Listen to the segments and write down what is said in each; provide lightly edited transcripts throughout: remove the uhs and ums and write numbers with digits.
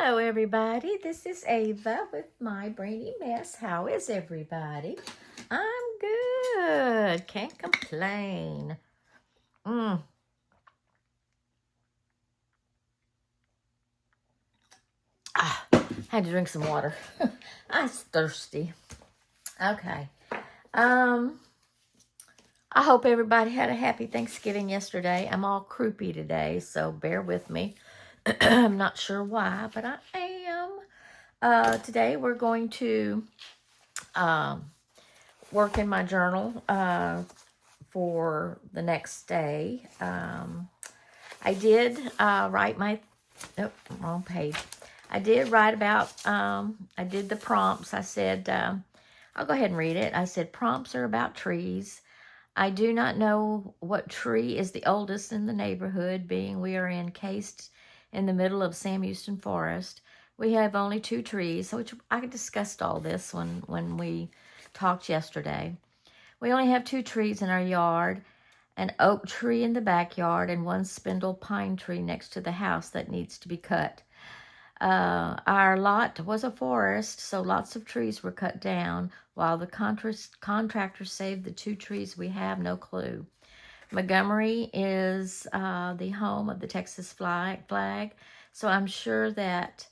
Hello, everybody. This is Ava with my brainy mess. How is everybody? I'm good. Can't complain. Had to drink some water. I was thirsty. Okay. I hope everybody had a happy Thanksgiving yesterday. I'm all croupy today, so bear with me. I'm not sure why, but I am. Today we're going to work in my journal for the next day. I did write my, nope, wrong page. I did write about, I did the prompts. I said, I'll go ahead and read it. I said, prompts are about trees. I do not know what tree is the oldest in the neighborhood, being we are encased in the middle of Sam Houston Forest. We have only 2 trees, which I discussed all this when we talked yesterday. We only have 2 trees in our yard, an oak tree in the backyard and 1 spindle pine tree next to the house that needs to be cut. Our lot was a forest, so lots of trees were cut down. While the contractor saved the 2 trees we have, no clue. Montgomery is the home of the Texas flag, so I'm sure that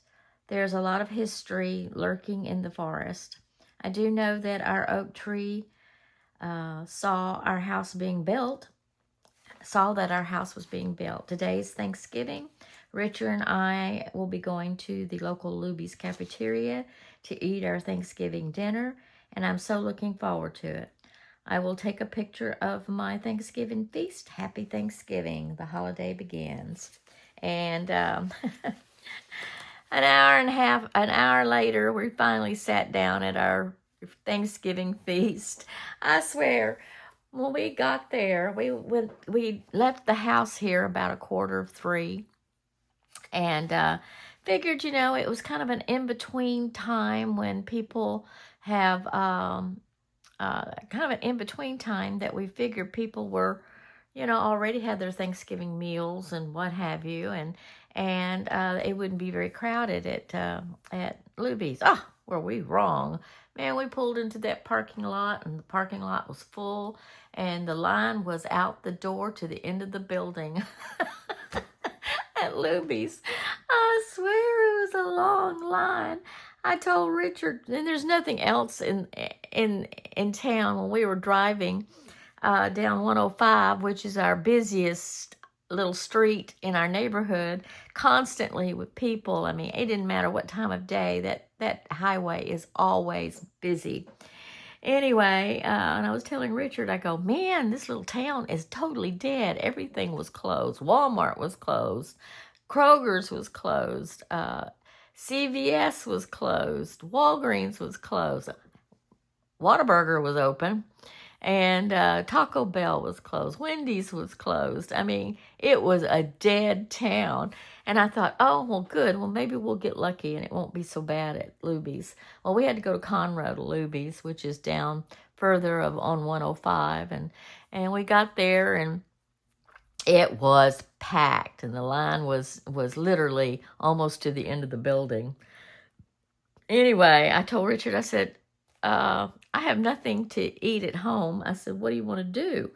there's a lot of history lurking in the forest. I do know that our oak tree saw that our house was being built. Today's Thanksgiving. Richard and I will be going to the local Luby's cafeteria to eat our Thanksgiving dinner, and I'm so looking forward to it. I will take a picture of my Thanksgiving feast. Happy Thanksgiving. The holiday begins. And an hour later, we finally sat down at our Thanksgiving feast. I swear, when we got there, we left the house here about 2:45, and figured, it was kind of an in-between time when people have kind of an in-between time that we figured people were, already had their Thanksgiving meals and what have you, and it wouldn't be very crowded at Luby's. Oh, were we wrong? Man, we pulled into that parking lot, and the parking lot was full, and the line was out the door to the end of the building at Luby's. I swear it was a long line. I told Richard, and there's nothing else in town. When we were driving down 105, which is our busiest little street in our neighborhood, constantly with people. I mean, it didn't matter what time of day, that highway is always busy. Anyway, and I was telling Richard, I go, man, this little town is totally dead. Everything was closed. Walmart was closed. Kroger's was closed. CVS was closed. Walgreens was closed. Whataburger was open. And Taco Bell was closed. Wendy's was closed. I mean, it was a dead town. And I thought, oh, well, good. Well, maybe we'll get lucky and it won't be so bad at Luby's. Well, we had to go to Conroe to Luby's, which is down further on 105. And we got there, and it was packed. And the line was literally almost to the end of the building. Anyway, I told Richard, I said, I have nothing to eat at home. I said, what do you want to do?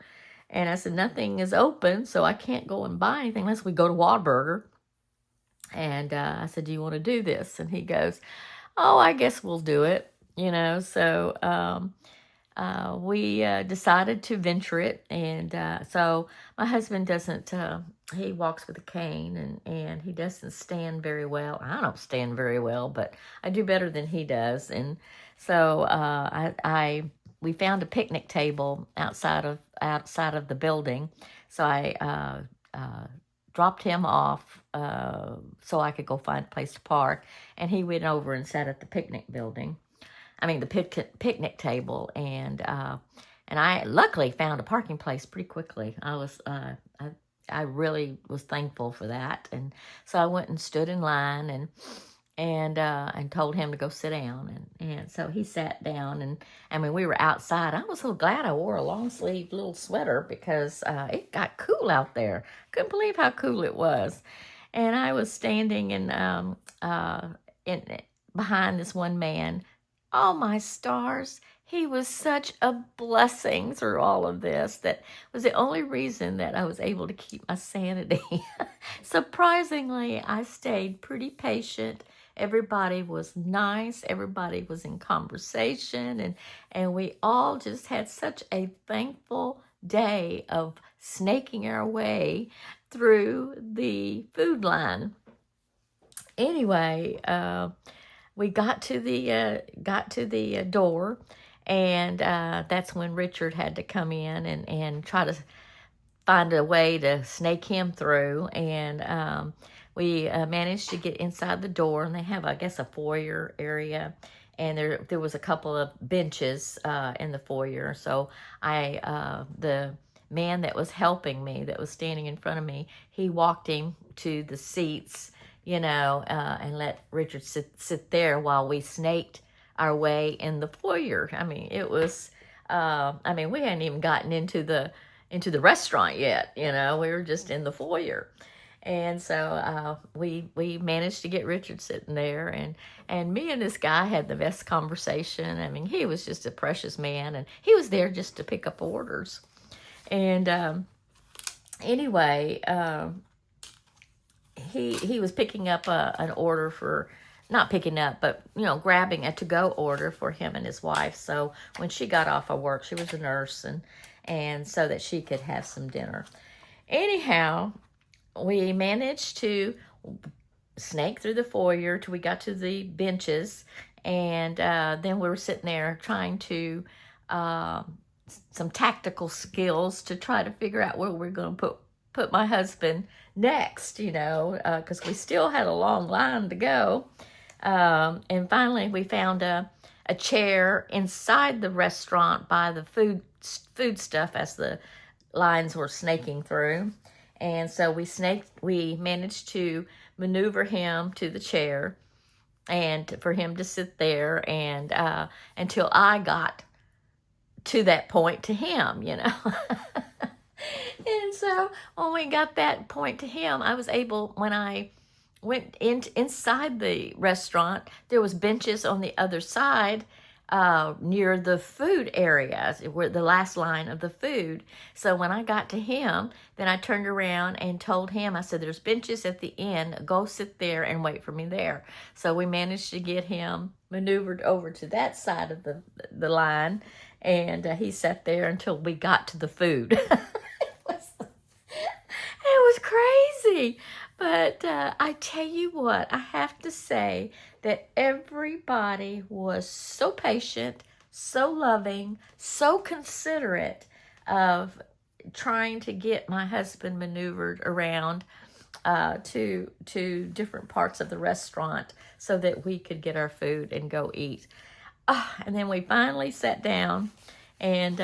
And I said, nothing is open, so I can't go and buy anything unless we go to Whataburger. And I said, do you want to do this? And he goes, oh, I guess we'll do it. So we decided to venture it. And so my husband doesn't, he walks with a cane, and he doesn't stand very well. I don't stand very well, but I do better than he does. And so we found a picnic table outside of the building. So I dropped him off so I could go find a place to park, and he went over and sat at the picnic table, and I luckily found a parking place pretty quickly. I really was thankful for that, and so I went and stood in line and told him to go sit down, and so he sat down, and I mean, we were outside. I was so glad I wore a long sleeve little sweater because it got cool out there. Couldn't believe how cool it was. And I was standing in behind this one man. Oh, my stars. He was such a blessing through all of this. That was the only reason that I was able to keep my sanity. Surprisingly, I stayed pretty patient. Everybody was nice. Everybody was in conversation. And we all just had such a thankful day of snaking our way through the food line. Anyway, we got to the door, and that's when Richard had to come in and try to find a way to snake him through. And we managed to get inside the door, and they have, I guess, a foyer area. And there was a couple of benches in the foyer. So the man that was helping me, that was standing in front of me, he walked him to the seats, and let Richard sit there while we snaked our way in the foyer. I mean, it was, we hadn't even gotten into the restaurant yet. We were just in the foyer. And so we managed to get Richard sitting there, and me and this guy had the best conversation. I mean, he was just a precious man, and he was there just to pick up orders. And anyway, he was picking up an order for, not picking up, but grabbing a to-go order for him and his wife. So when she got off of work, she was a nurse, and so that she could have some dinner. Anyhow, we managed to snake through the foyer till we got to the benches, and then we were sitting there trying to some tactical skills to try to figure out where we're going to put my husband next, because we still had a long line to go. And finally, we found a chair inside the restaurant by the food stuff as the lines were snaking through. And so we managed to maneuver him to the chair and for him to sit there and until I got to that point to him, And so when we got that point to him, I was able, when I went inside the restaurant, there was benches on the other side near the food areas, where the last line of the food. So when I got to him, then I turned around and told him, I said, there's benches at the end, go sit there and wait for me there. So we managed to get him maneuvered over to that side of the line, and he sat there until we got to the food. It was crazy. But I tell you what, I have to say that everybody was so patient, so loving, so considerate of trying to get my husband maneuvered around to different parts of the restaurant so that we could get our food and go eat. And then we finally sat down, and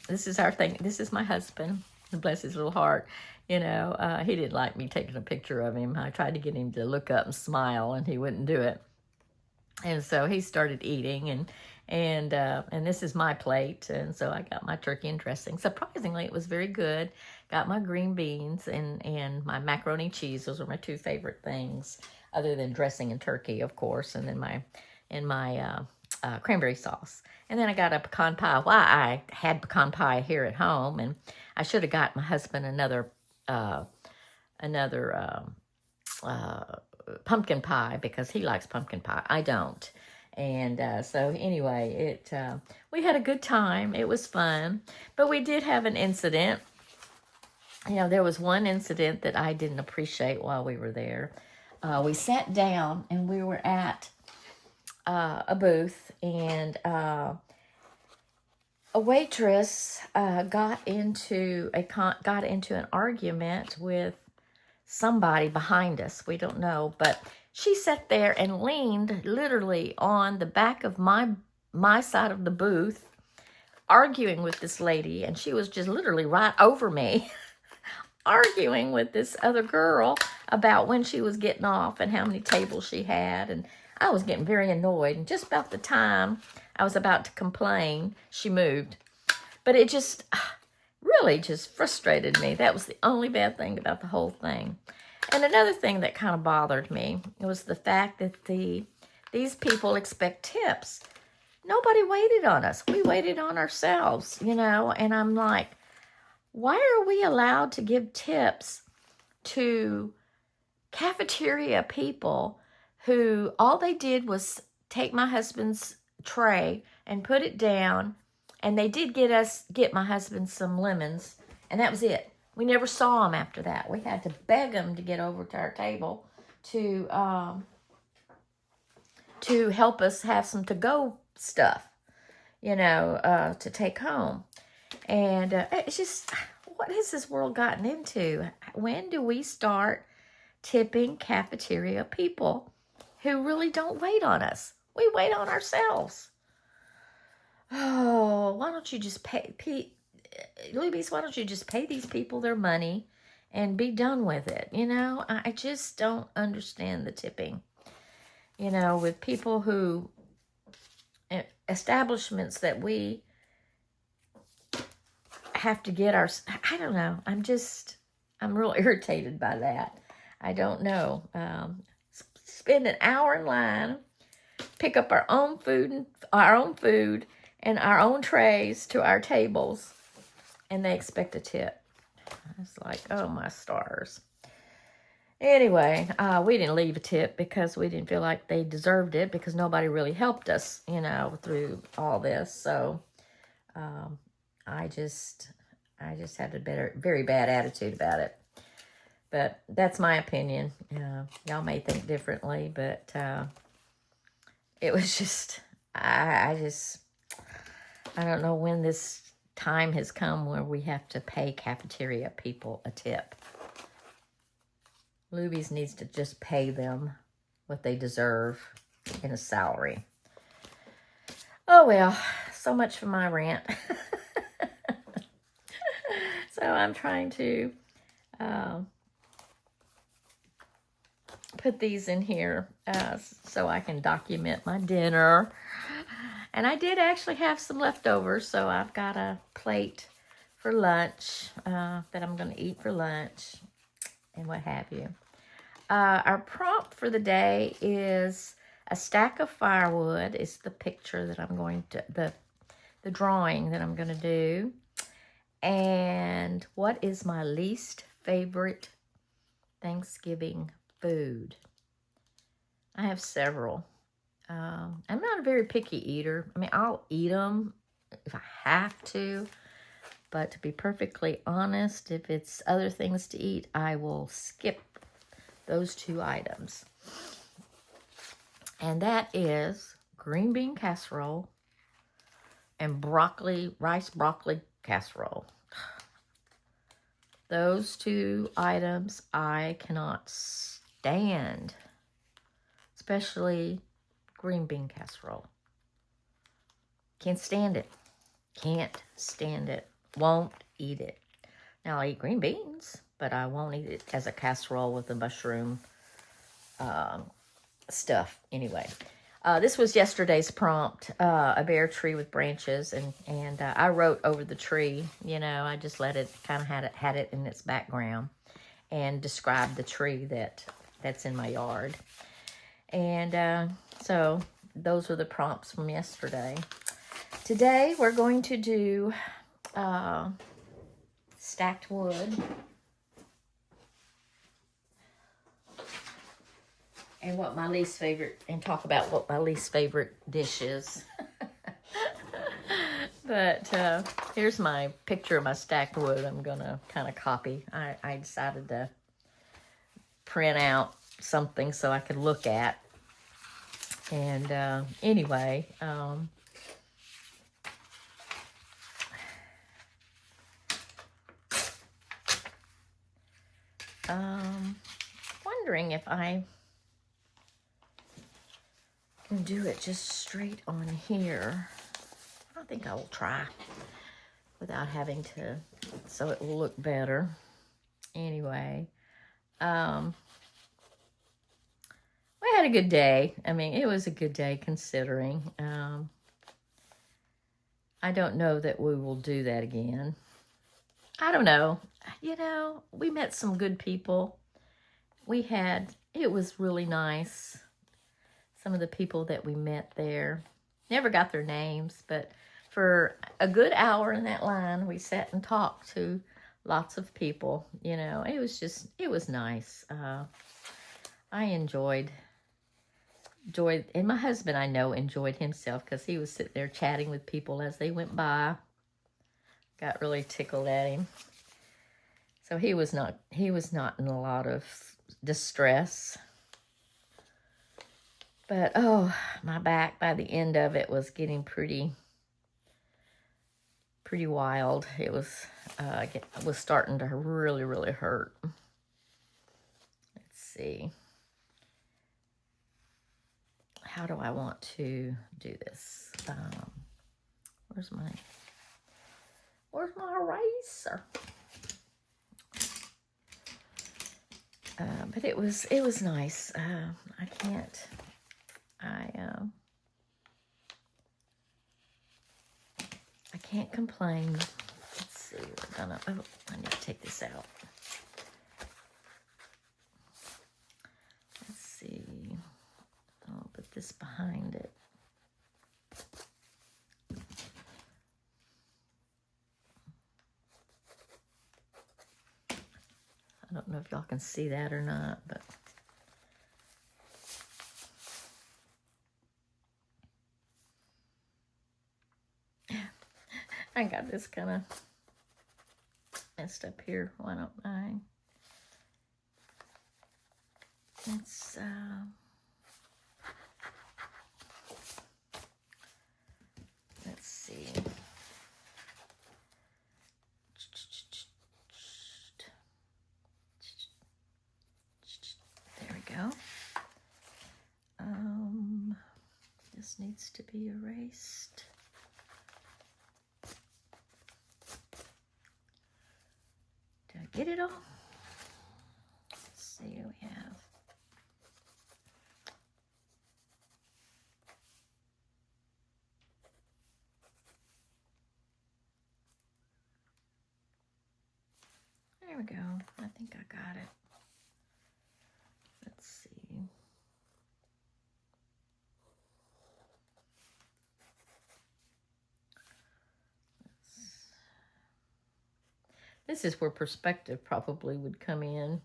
this is our thing. This is my husband. Bless his little heart. He didn't like me taking a picture of him. I tried to get him to look up and smile, and he wouldn't do it. And so he started eating, and this is my plate. And so I got my turkey and dressing. Surprisingly, it was very good. Got my green beans and my macaroni and cheese. Those are my two favorite things, other than dressing and turkey, of course. And then my cranberry sauce. And then I got a pecan pie. Well, I had pecan pie here at home, and I should have got my husband another pumpkin pie because he likes pumpkin pie. I don't. And so anyway, we had a good time. It was fun, but we did have an incident. There was one incident that I didn't appreciate while we were there. We sat down and we were at a booth, and a waitress got into an argument with somebody behind us. We don't know, but she sat there and leaned literally on the back of my side of the booth, arguing with this lady, and she was just literally right over me, arguing with this other girl about when she was getting off and how many tables she had. And I was getting very annoyed, and just about the time I was about to complain, she moved. But it just really just frustrated me. That was the only bad thing about the whole thing. And another thing that kind of bothered me was the fact that these people expect tips. Nobody waited on us. We waited on ourselves, you know, and I'm like, why are we allowed to give tips to cafeteria people who all they did was take my husband's tray and put it down, and they did get my husband some lemons, and that was it. We never saw him after that. We had to beg him to get over to our table to help us have some to-go stuff, you know, to take home. And it's just, what has this world gotten into? When do we start tipping cafeteria people who really don't wait on us? We wait on ourselves. Oh, why don't you just Lubies, why don't you just pay these people their money and be done with it? You know, I just don't understand the tipping. You know, with people who, establishments that we have to get our, I don't know. I'm real irritated by that. I don't know. Spend an hour in line, pick up our own food and our own trays to our tables, and they expect a tip. It's like, oh my stars. Anyway, we didn't leave a tip because we didn't feel like they deserved it, because nobody really helped us, you know, through all this. So I just had a very bad attitude about it. But that's my opinion. Y'all may think differently, but it was just, I don't know when this time has come where we have to pay cafeteria people a tip. Lubies needs to just pay them what they deserve in a salary. Oh well, so much for my rant. So I'm trying to put these in here so I can document my dinner. And I did actually have some leftovers, so I've got a plate for lunch that I'm going to eat for lunch and what have you. Our prompt for the day is a stack of firewood. Is the picture that I'm going to, the drawing that I'm going to do. And what is my least favorite Thanksgiving food? I have several. I'm not a very picky eater. I mean, I'll eat them if I have to. But to be perfectly honest, if it's other things to eat, I will skip those two items. And that is green bean casserole and rice broccoli casserole. Those two items I cannot stand, especially green bean casserole. Can't stand it. Can't stand it. Won't eat it. Now, I'll eat green beans, but I won't eat it as a casserole with the mushroom stuff. Anyway, this was yesterday's prompt, a bare tree with branches, and I wrote over the tree. You know, I just let it kind of had it in its background and described the tree that's in my yard. And so those were the prompts from yesterday. Today we're going to do stacked wood. And what my least favorite, and talk about what my least favorite dish is. But here's my picture of my stacked wood. I'm going to kind of copy. I decided to print out something so I could look at. And anyway, wondering if I can do it just straight on here. I think I will try without having to, so it will look better. Anyway, we had a good day. I mean, it was a good day considering. I don't know that we will do that again. I don't know. You know, we met some good people. it was really nice. Some of the people that we met there, never got their names, but for a good hour in that line, we sat and talked to lots of people. You know, it was nice. I enjoyed, and my husband, I know, enjoyed himself because he was sitting there chatting with people as they went by. Got really tickled at him. So he was not in a lot of distress. But oh, my back by the end of it was getting pretty wild. It was starting to really hurt. Let's see. How do I want to do this? Where's my eraser? But it was nice. I can't complain. Let's see. I need to take this out. Let's see. I'll put this behind it. I don't know if y'all can see that or not, but I got this kind of messed up here. Why don't I? Let's see. There we go. This needs to be erased. Did I get it all? Let's see what we have. There we go. I think I got it. Let's see. This is where perspective probably would come in.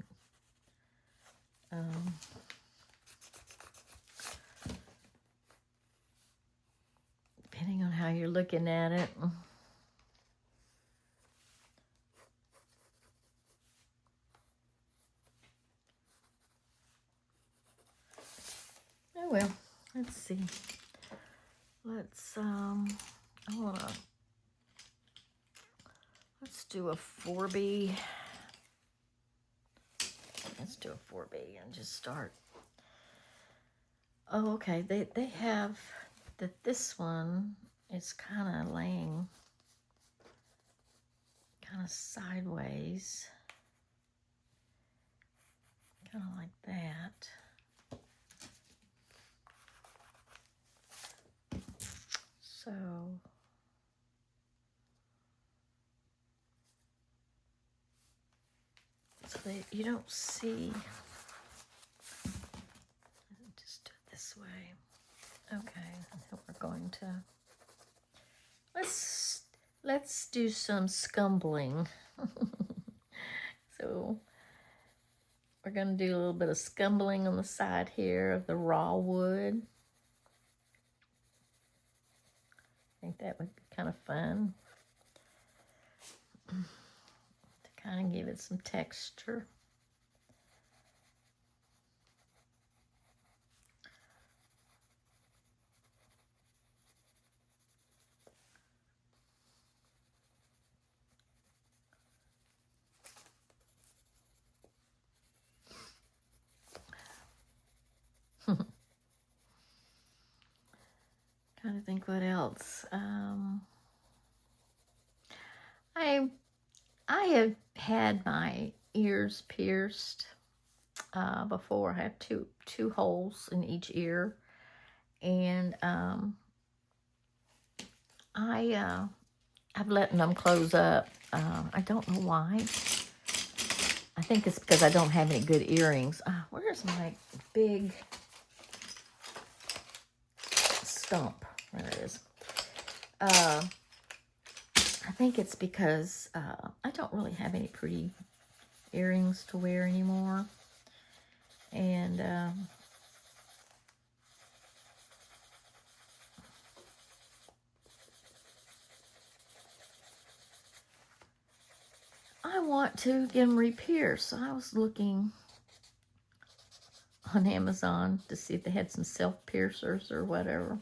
Depending on how you're looking at it. Oh well, let's see. Let's let's do a 4B. Let's do a 4B and just start. Oh, okay. They have that this one is kind of laying kind of sideways. Kind of like that. So you don't see. Just do it this way. Okay, and we're going to let's do some scumbling. So we're going to do a little bit of scumbling on the side here of the raw wood. I think that would be kind of fun to kind of give it some texture. Trying to think what else. I have had my ears pierced before. I have two holes in each ear, and I've letting them close up. I don't know why. I think it's because I don't have any good earrings. Where's my big stump? There it is. I think it's because I don't really have any pretty earrings to wear anymore. And I want to get them re-pierced. So I was looking on Amazon to see if they had some self-piercers or whatever.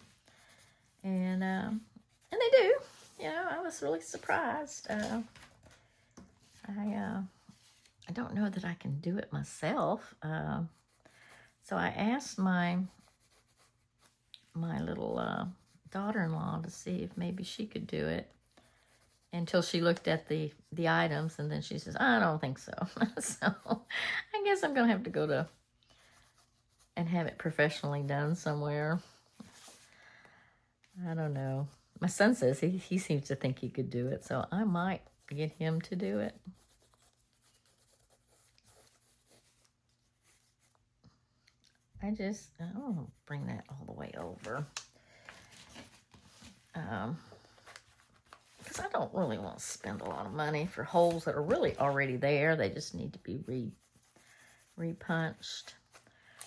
And they do. You know, I was really surprised. I don't know that I can do it myself. So I asked my little daughter-in-law to see if maybe she could do it, until she looked at the items, and then she says, I don't think so. So I guess I'm gonna have to go and have it professionally done somewhere. I don't know. My son says he seems to think he could do it, so I might get him to do it. I don't want to bring that all the way over. Because I don't really want to spend a lot of money for holes that are really already there. They just need to be repunched.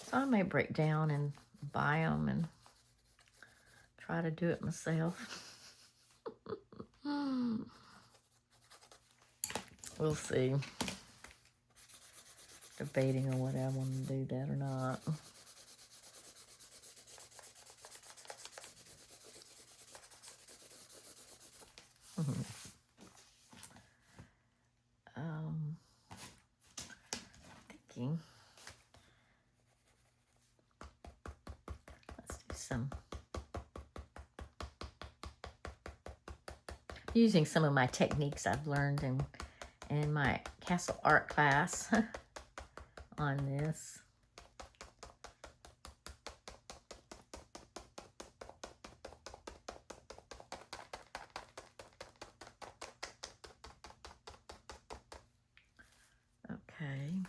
So I may break down and buy them and try to do it myself. We'll see. Debating on whether I want to do that or not. Thinking. Let's do some. Using some of my techniques I've learned in my Castle art class on this. Okay.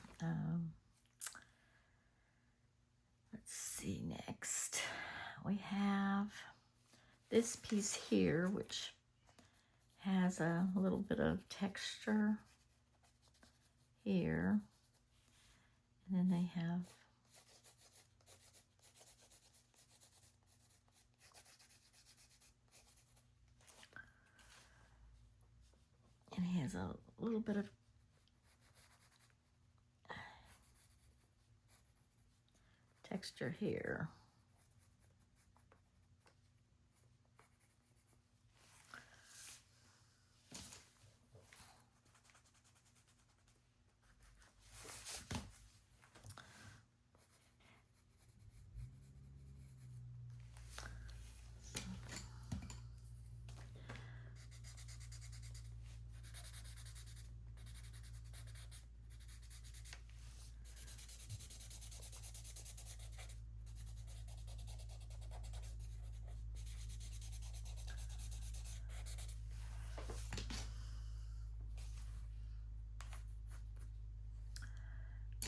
Let's see next. We have this piece here, which has a little bit of texture here. And then they have and it has a little bit of texture here.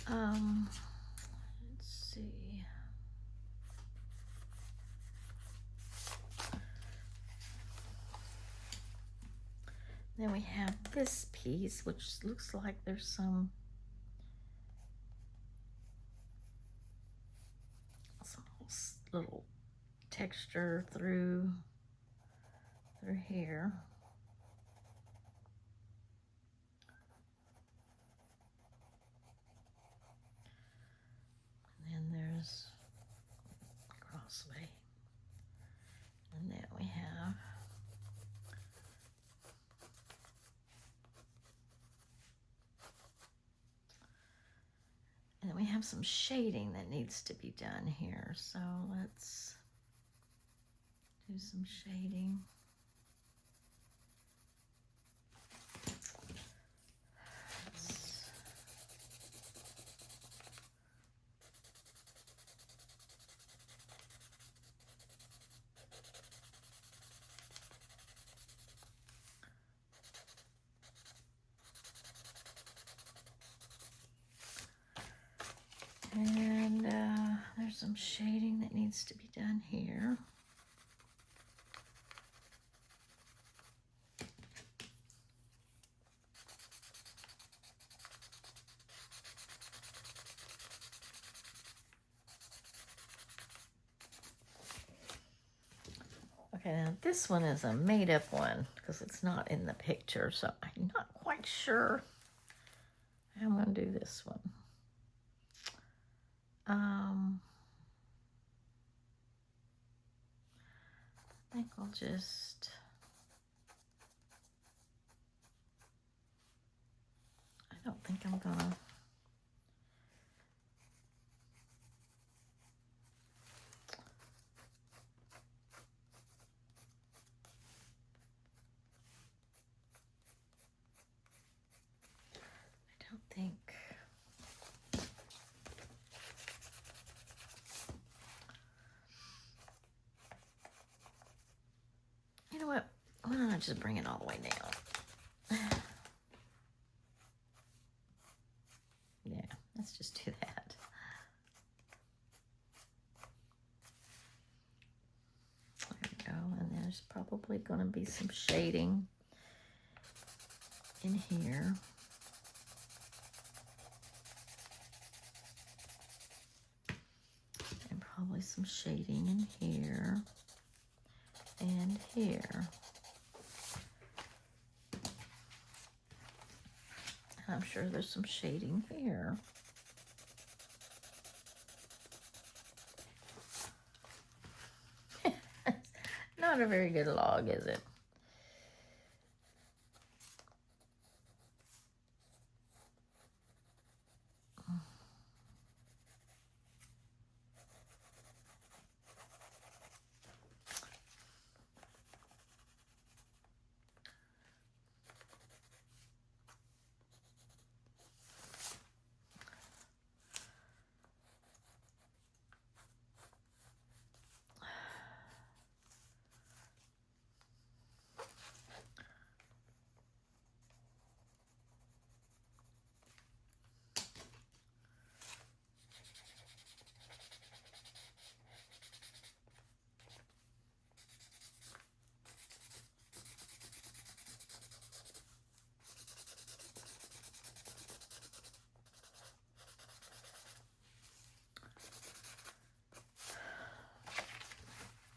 Let's see. Then we have this piece, which looks like there's some little texture through here. And then there's crossway. And then we have some shading that needs to be done here. So let's do some shading. And there's some shading that needs to be done here. Okay, now this one is a made-up one because it's not in the picture, so I'm not quite sure how I'm going to do this one. I think I'll just... I don't think I'm going to... I don't think... You know what? Why don't I just bring it all the way down? Yeah, let's just do that. There we go. And there's probably going to be some shading in here. And probably some shading in here and here. I'm sure there's some shading here. Not a very good log, is it?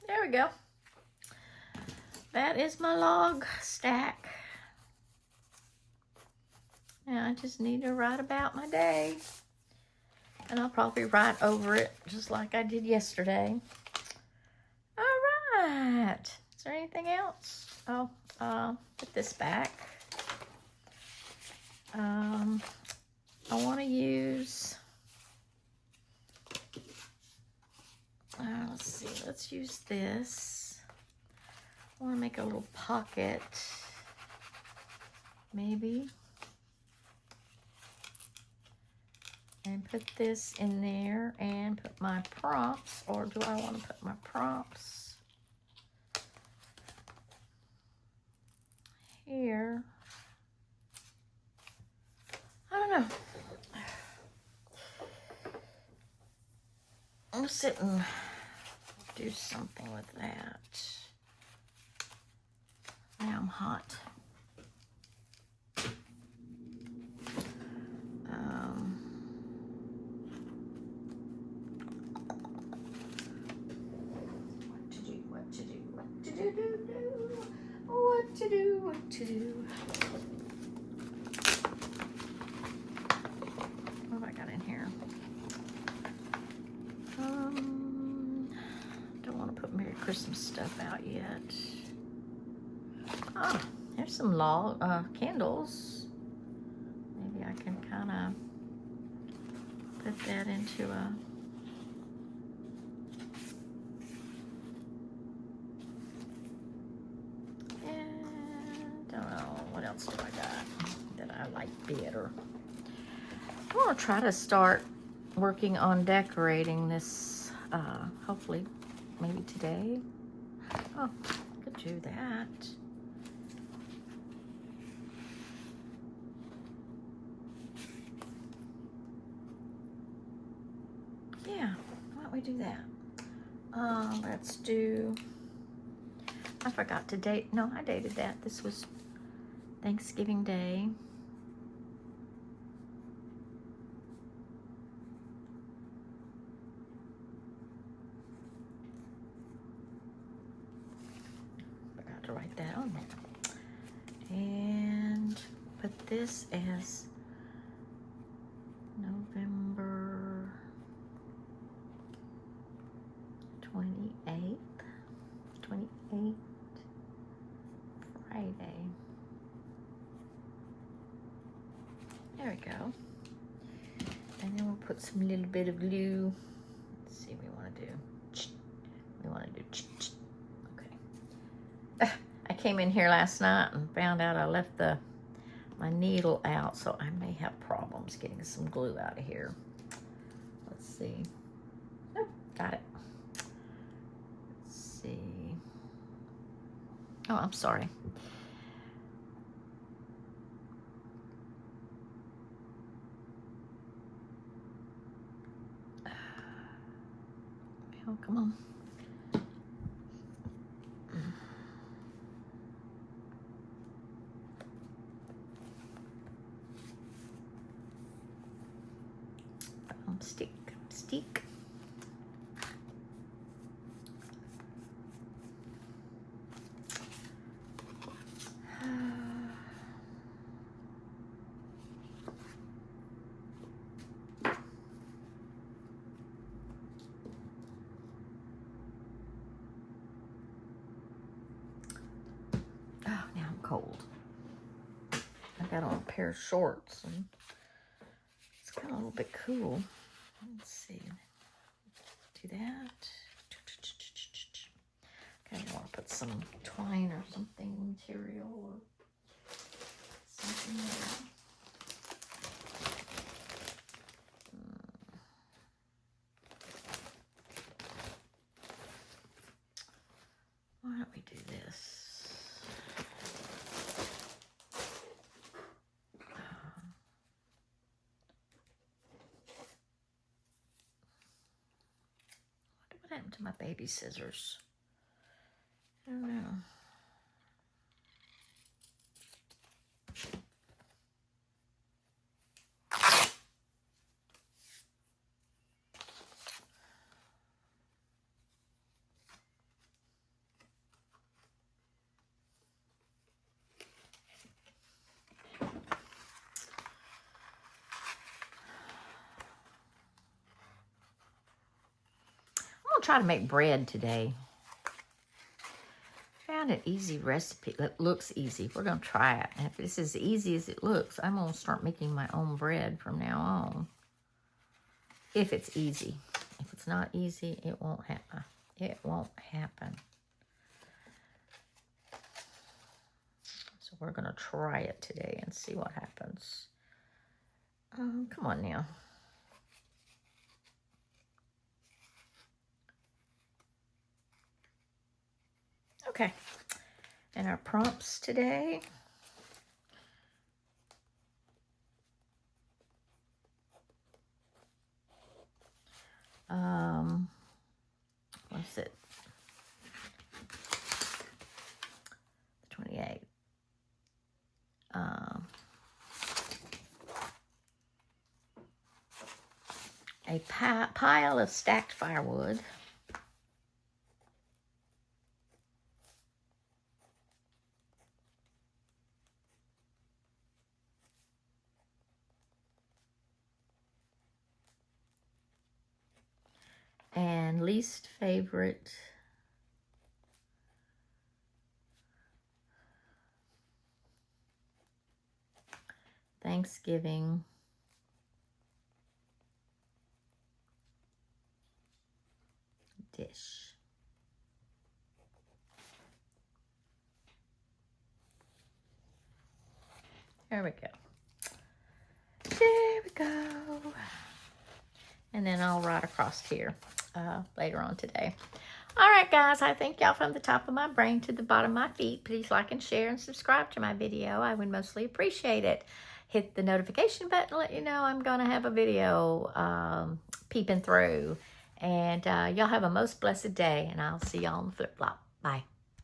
There we go. That is my log stack. Now I just need to write about my day. And I'll probably write over it just like I did yesterday. All right. Is there anything else? Oh, put this back. I want to use... let's see, let's use this. I want to make a little pocket, maybe. And put this in there and put my prompts, or do I want to put my prompts here? I don't know. I'll sit and do something with that. Now I'm hot. What to do. What have I got in here? Don't want to put Merry Christmas stuff out yet. Ah, there's some candles. Maybe I can kind of put that into a... Don't know, what else do I got that I like better? I want to try to start working on decorating this, hopefully, maybe today. Oh, could do that. Yeah, why don't we do that? Let's do, I forgot to date. No, I dated that. This was Thanksgiving Day. Forgot to write that on there. And put this as November 28th. 28th, Friday. There we go. And then we'll put some little bit of glue. Let's see what we want to do. We want to do, okay. I came in here last night and found out I left my needle out, so I may have problems getting some glue out of here. Let's see. Oh, got it. Let's see. Oh, I'm sorry. Oh, come on. Stick. Oh, now I'm cold. I got on a pair of shorts and it's kind of a little bit cool. Let's see. Do that. Okay, I want to put some twine or something, material or something there. Why don't we do this? What happened to my baby scissors? I don't know. I'm gonna try to make bread today. Found an easy recipe that looks easy. We're gonna try it. And if it's as easy as it looks, I'm gonna start making my own bread from now on. If it's easy. If it's not easy, it won't happen. It won't happen. So we're gonna try it today and see what happens. Come on now. Okay. And our prompts today. What's it? 28. A pile of stacked firewood. And least favorite Thanksgiving dish. There we go. There we go. And then I'll write across here later on today. All right, guys, I thank y'all from the top of my brain to the bottom of my feet. Please like and share and subscribe to my video. I would mostly appreciate it. Hit the notification button to let you know I'm going to have a video. peeping through. And y'all have a most blessed day, and I'll see y'all on the flip flop. Bye.